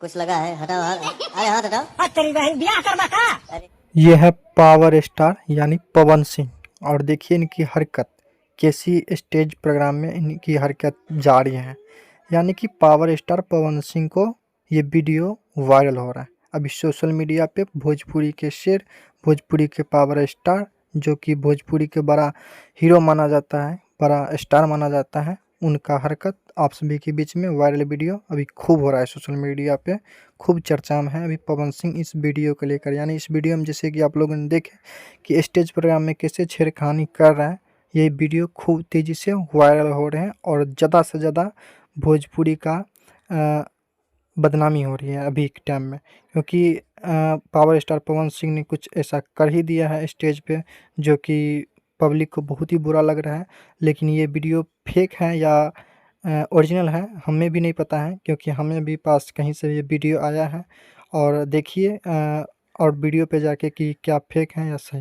कुछ लगा है, हटाओ अरे हाथ हटाओ। तेरी बहन ब्याह करवा का। अरे ये है पावर स्टार यानी पवन सिंह। और देखिए इनकी हरकत कैसी स्टेज प्रोग्राम में इनकी हरकत जारी है। यानी कि पावर स्टार पवन सिंह को ये वीडियो वायरल हो रहा है अभी सोशल मीडिया पे। भोजपुरी के शेर, भोजपुरी के पावर स्टार, जो कि भोजपुरी के बड़ा हीरो माना जाता है, बड़ा स्टार माना जाता है, उनका हरकत आप सभी के बीच में वायरल वीडियो अभी खूब हो रहा है सोशल मीडिया पे, खूब चर्चा में है अभी पवन सिंह इस वीडियो को लेकर। यानी इस वीडियो में जैसे कि आप लोगों ने देखे कि स्टेज प्रोग्राम में कैसे छेड़खानी कर रहा है, ये वीडियो खूब तेज़ी से वायरल हो रहे हैं और ज़्यादा से ज़्यादा भोजपुरी का बदनामी हो रही है अभी के टाइम में। क्योंकि पावर स्टार पवन सिंह ने कुछ ऐसा कर ही दिया है स्टेज पे जो कि पब्लिक को बहुत ही बुरा लग रहा है। लेकिन ये वीडियो फेक है या ओरिजिनल है हमें भी नहीं पता है, क्योंकि हमें भी पास कहीं से ये वीडियो आया है। और देखिए और वीडियो पे जाके कि क्या फेक है या सही।